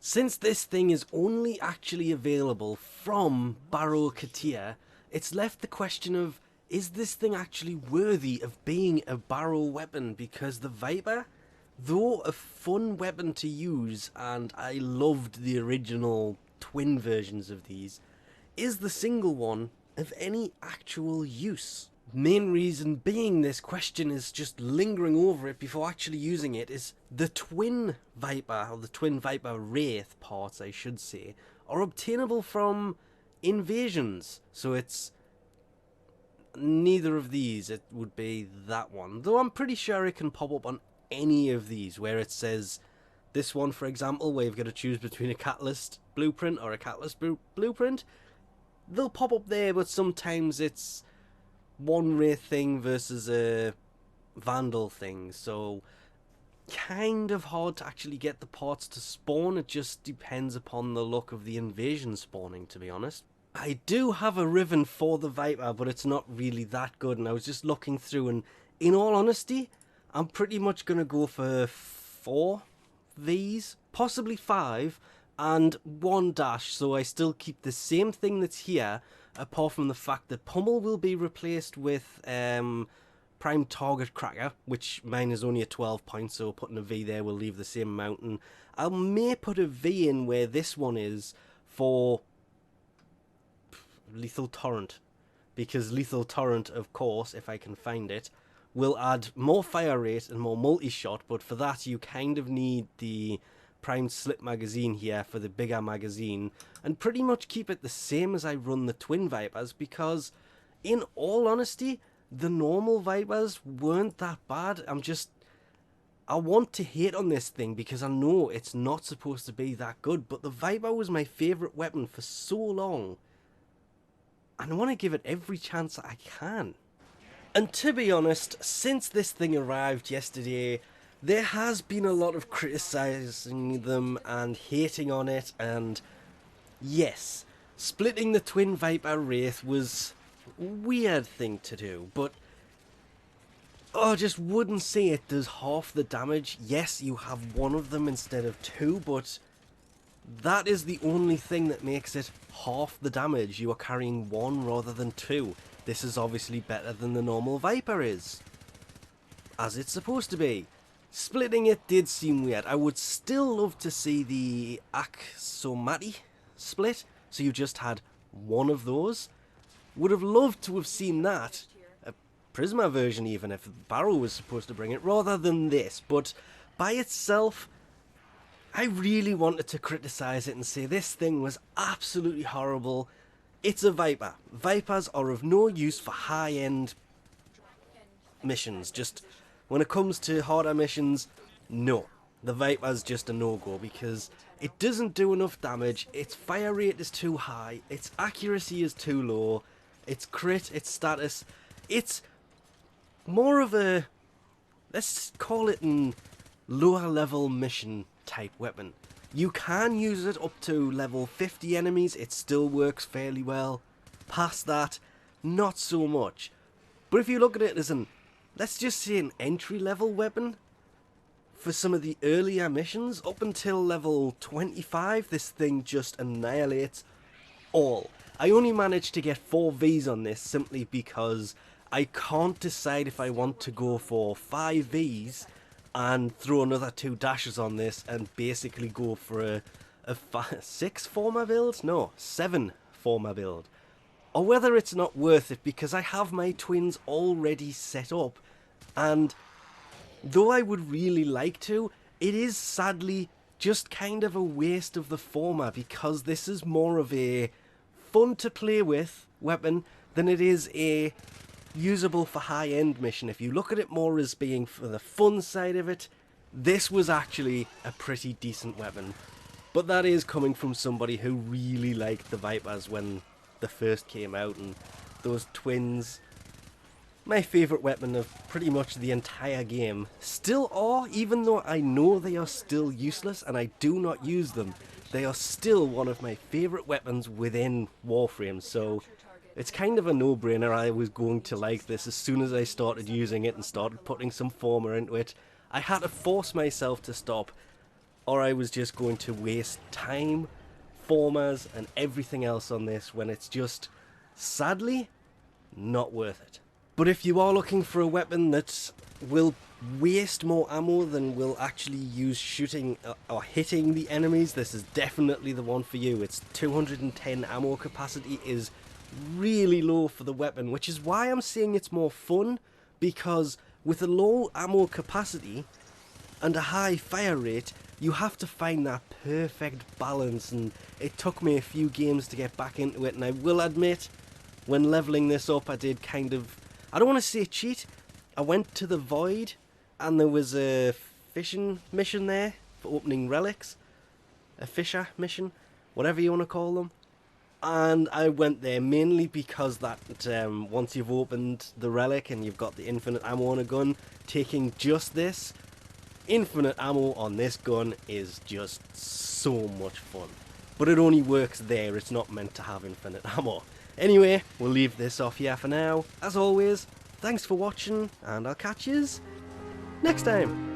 Since this thing is only actually available from Baro, it's left the question of, is this thing actually worthy of being a Baro weapon? Because the Viper, though a fun weapon to use, and I loved the original twin versions of these, is the single one of any actual use. Main reason being this question is just lingering over it before actually using it is the twin Viper, or the twin Viper Wraith parts I should say, are obtainable from invasions. So it's neither of these, it would be that one. Though I'm pretty sure it can pop up on any of these where it says, this one for example, where you've got to choose between a Catalyst blueprint or a Catalyst blueprint. They'll pop up there, but sometimes it's one Wraith thing versus a Vandal thing, so kind of hard to actually get the parts to spawn. It just depends upon the luck of the invasion spawning, to be honest. I do have a Riven for the Viper, but it's not really that good, and I was just looking through, and in all honesty, I'm pretty much going to go for 4 Vs, possibly 5, and 1 dash, so I still keep the same thing that's here, apart from the fact that Pummel will be replaced with Prime Target Cracker, which mine is only at 12 points, so putting a V there will leave the same amount, and I may put a V in where this one is for Lethal Torrent, because Lethal Torrent, of course, if I can find it, will add more fire rate and more multi-shot, but for that you kind of need the primed slip magazine here for the bigger magazine, and pretty much keep it the same as I run the twin Vipers, because in all honesty the normal Vipers weren't that bad. I want to hate on this thing because I know it's not supposed to be that good, but the Viper was my favourite weapon for so long and I want to give it every chance I can. And to be honest, since this thing arrived yesterday, there has been a lot of criticising them and hating on it, and yes, splitting the twin Viper Wraith was a weird thing to do, but I just wouldn't say it does half the damage. Yes, you have one of them instead of 2, but that is the only thing that makes it half the damage. You are carrying 1 rather than 2. This is obviously better than the normal Viper is, as it's supposed to be. Splitting it did seem weird. I would still love to see the Axomati split, so you just had 1 of those. Would have loved to have seen that. A Prisma version even, if Baro was supposed to bring it, rather than this. But by itself, I really wanted to criticise it and say this thing was absolutely horrible. It's a Viper. Vipers are of no use for high-end missions. Just when it comes to harder missions, no. The Viper's just a no-go because it doesn't do enough damage, its fire rate is too high, its accuracy is too low, its crit, its status, it's more of a, let's call it an lower level mission type weapon. You can use it up to level 50 enemies, it still works fairly well. Past that, not so much. But if you look at it as an, let's just say an entry level weapon, for some of the earlier missions, up until level 25, this thing just annihilates all. I only managed to get 4 Vs on this simply because I can't decide if I want to go for 5 Vs and throw another 2 dashes on this and basically go for a 6 forma build? No, 7 forma build. Or whether it's not worth it because I have my twins already set up, and though I would really like to, it is sadly just kind of a waste of the forma because this is more of a fun to play with weapon than it is a usable for high-end mission. If you look at it more as being for the fun side of it, this was actually a pretty decent weapon. But that is coming from somebody who really liked the Vipers when they first came out, and those twins, my favourite weapon of pretty much the entire game, still are, even though I know they are still useless and I do not use them. They are still one of my favourite weapons within Warframe, so it's kind of a no-brainer. I was going to like this as soon as I started using it and started putting some forma into it. I had to force myself to stop. or I was just going to waste time, formas, and everything else on this when it's just, sadly, not worth it. But if you are looking for a weapon that will waste more ammo than will actually use shooting or hitting the enemies, this is definitely the one for you. Its 210 ammo capacity is really low for the weapon, which is why I'm saying it's more fun, because with a low ammo capacity and a high fire rate, you have to find that perfect balance, and it took me a few games to get back into it. And I will admit, when leveling this up, I did kind of, I don't want to say cheat, I went to the void and there was a fishing mission there for opening relics, a fisher mission, whatever you want to call them. And I went there mainly because that once you've opened the relic and you've got the infinite ammo on a gun, taking just this infinite ammo on this gun is just so much fun. But it only works there, it's not meant to have infinite ammo. Anyway, we'll leave this off here for now. As always, thanks for watching, and I'll catch yous next time.